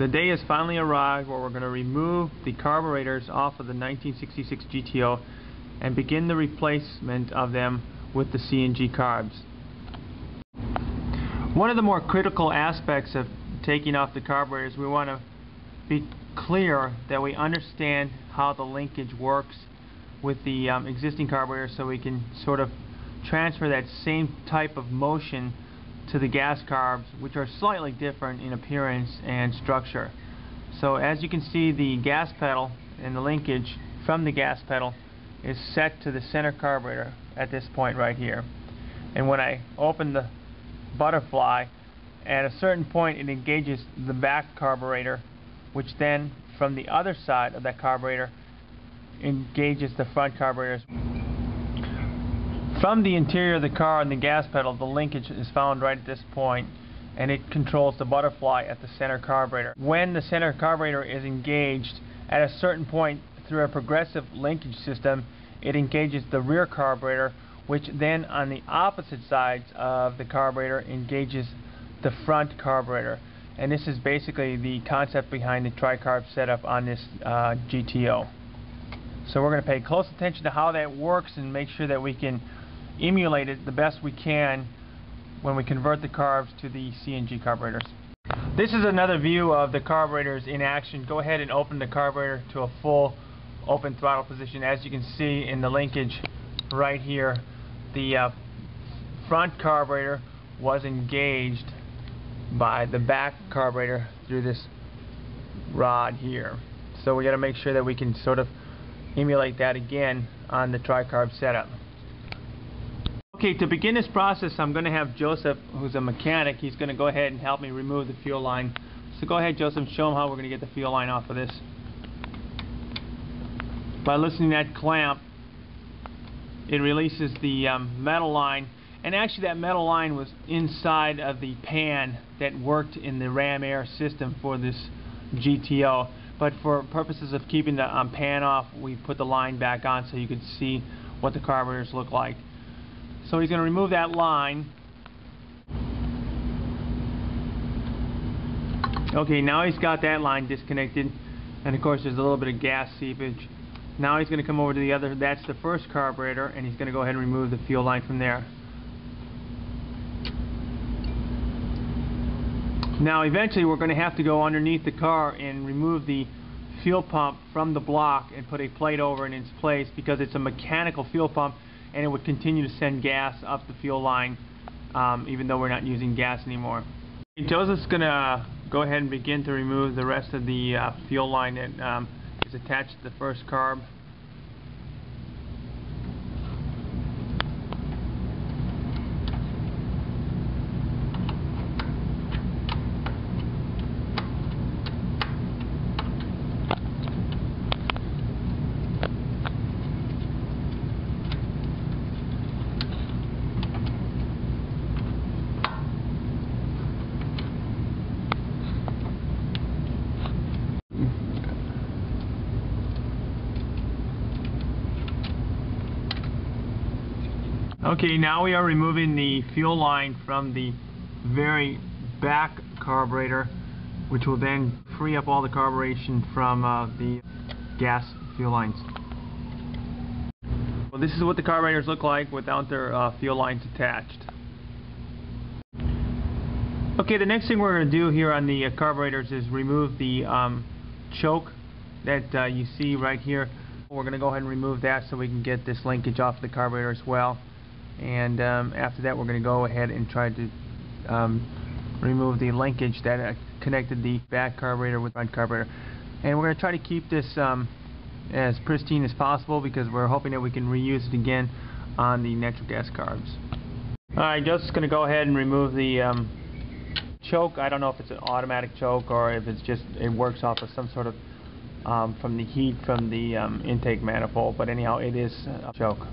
The day has finally arrived where we're going to remove the carburetors off of the 1966 GTO and begin the replacement of them with the CNG carbs. One of the more critical aspects of taking off the carburetors, we want to be clear that we understand how the linkage works with the existing carburetor, so we can sort of transfer that same type of motion to the gas carbs, which are slightly different in appearance and structure. So as you can see, the gas pedal and the linkage from the gas pedal is set to the center carburetor at this point right here. And when I open the butterfly, at a certain point it engages the back carburetor, which then from the other side of that carburetor engages the front carburetors. From the interior of the car and the gas pedal, the linkage is found right at this point, and it controls the butterfly at the center carburetor. When the center carburetor is engaged, at a certain point through a progressive linkage system, it engages the rear carburetor, which then on the opposite sides of the carburetor engages the front carburetor. And this is basically the concept behind the Tri-Carb setup on this GTO. So we're going to pay close attention to how that works and make sure that we can emulate it the best we can when we convert the carbs to the CNG carburetors. This is another view of the carburetors in action. Go ahead and open the carburetor to a full open throttle position. As you can see in the linkage right here, the front carburetor was engaged by the back carburetor through this rod here. So we got to make sure that we can sort of emulate that again on the Tri-Carb setup. Okay, to begin this process, I'm going to have Joseph, who's a mechanic. He's going to go ahead and help me remove the fuel line. So go ahead, Joseph, show him how we're going to get the fuel line off of this. By loosening that clamp, it releases the metal line, and actually that metal line was inside of the pan that worked in the ram air system for this GTO. But for purposes of keeping the pan off, we put the line back on so you could see what the carburetors look like. So he's going to remove that line. Okay, now he's got that line disconnected, and of course there's a little bit of gas seepage. Now he's going to come over to the other, that's the first carburetor, and he's going to go ahead and remove the fuel line from there. Now eventually we're going to have to go underneath the car and remove the fuel pump from the block and put a plate over in its place, because it's a mechanical fuel pump and it would continue to send gas up the fuel line even though we're not using gas anymore. Joseph's going to go ahead and begin to remove the rest of the fuel line that is attached to the first carb. Okay, now we are removing the fuel line from the very back carburetor, which will then free up all the carburation from the gas fuel lines. Well, this is what the carburetors look like without their fuel lines attached. Okay, the next thing we're going to do here on the carburetors is remove the choke that you see right here. We're going to go ahead and remove that so we can get this linkage off the carburetor as well. And after that, we're going to go ahead and try to remove the linkage that connected the back carburetor with the front carburetor. And we're going to try to keep this as pristine as possible, because we're hoping that we can reuse it again on the natural gas carbs. Alright, just going to go ahead and remove the choke. I don't know if it's an automatic choke or if it's just, it works off of some sort of from the heat from the intake manifold, but anyhow, it is a choke.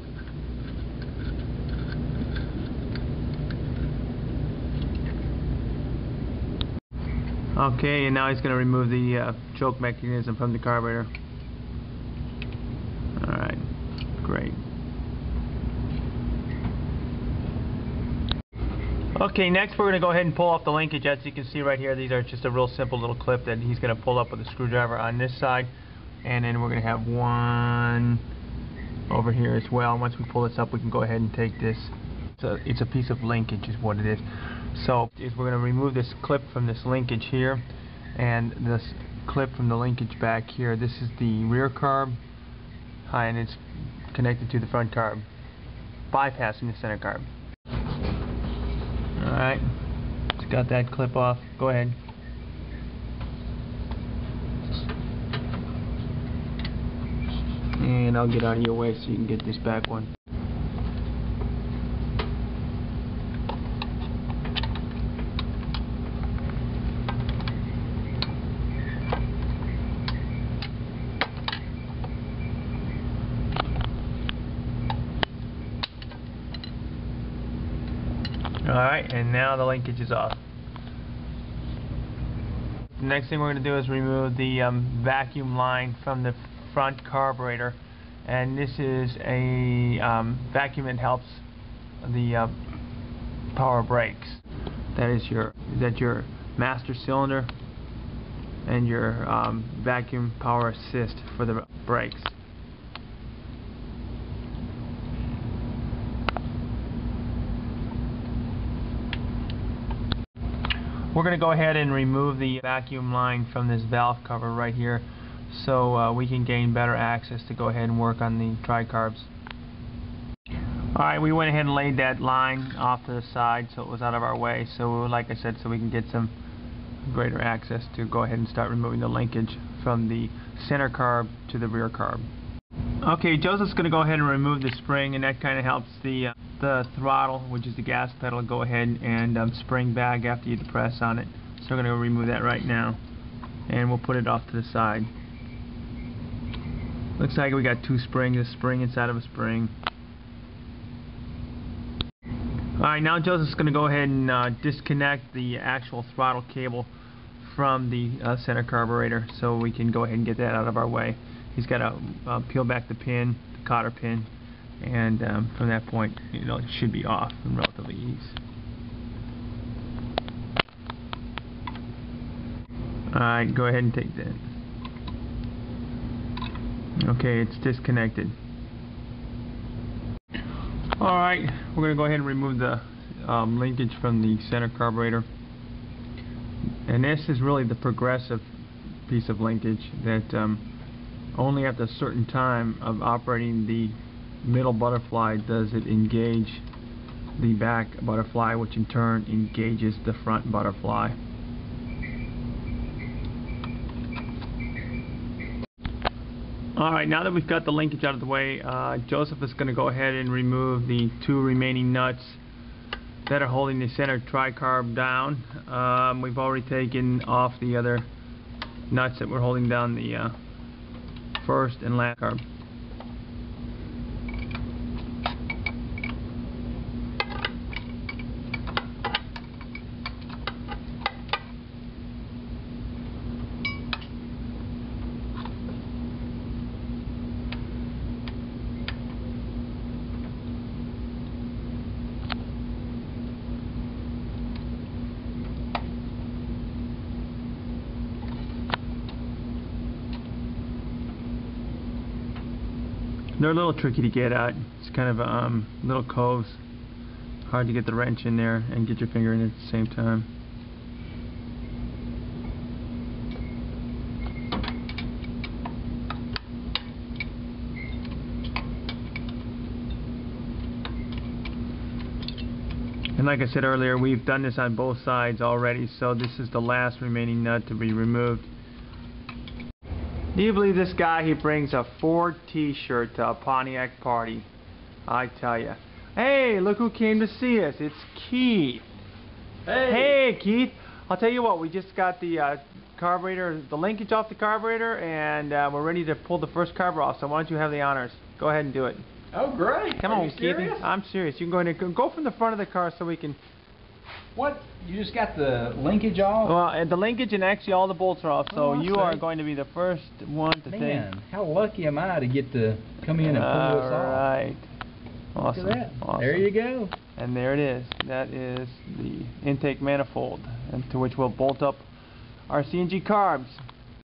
Okay, and now he's going to remove the choke mechanism from the carburetor. Alright, great. Okay, next we're going to go ahead and pull off the linkage. As you can see right here, these are just a real simple little clip that he's going to pull up with a screwdriver on this side, and then we're going to have one over here as well. Once we pull this up, we can go ahead and take this. It's a piece of linkage is what it is. So we're going to remove this clip from this linkage here, and this clip from the linkage back here. This is the rear carb, and it's connected to the front carb, bypassing the center carb. Alright, just got that clip off. Go ahead. And I'll get out of your way so you can get this back one. Alright, and now the linkage is off. The next thing we're going to do is remove the vacuum line from the front carburetor, and this is a vacuum that helps the power brakes. That's your master cylinder and your vacuum power assist for the brakes. We're going to go ahead and remove the vacuum line from this valve cover right here, so we can gain better access to go ahead and work on the Tri-Carbs. Alright, we went ahead and laid that line off to the side so it was out of our way, so like I said, so we can get some greater access to go ahead and start removing the linkage from the center carb to the rear carb. Okay, Joseph's going to go ahead and remove the spring, and that kind of helps the throttle, which is the gas pedal, go ahead and spring back after you depress on it. So we're going to remove that right now, and we'll put it off to the side. Looks like we got two springs, a spring inside of a spring. Alright, now Joseph's going to go ahead and disconnect the actual throttle cable from the center carburetor, so we can go ahead and get that out of our way. He's got to peel back the pin, the cotter pin, and from that point, it should be off in relatively ease. Alright, go ahead and take that. Okay, it's disconnected. Alright, we're going to go ahead and remove the linkage from the center carburetor. And this is really the progressive piece of linkage that only after a certain time of operating the middle butterfly does it engage the back butterfly, which in turn engages the front butterfly. Alright, now that we've got the linkage out of the way, Joseph is going to go ahead and remove the two remaining nuts that are holding the center Tri-Carb down. We've already taken off the other nuts that were holding down the first and last carb. They're a little tricky to get at. It's kind of little coves. Hard to get the wrench in there and get your finger in it at the same time. And like I said earlier, we've done this on both sides already, so this is the last remaining nut to be removed. Do you believe this guy, he brings a Ford t-shirt to a Pontiac party? I tell you. Hey, look who came to see us. It's Keith. Hey, Keith. I'll tell you what, we just got the carburetor, the linkage off the carburetor, and we're ready to pull the first carb off, so why don't you have the honors? Go ahead and do it. Oh, great. Come on, Keith. I'm serious. You can go from the front of the car so we can... What? You just got the linkage off? Well, the linkage and actually all the bolts are off, so you are going to be the first one to take. Man, how lucky am I to get to come in and pull this off? Alright. Awesome. Look at that. Awesome. There you go. And there it is. That is the intake manifold, and to which we'll bolt up our CNG carbs.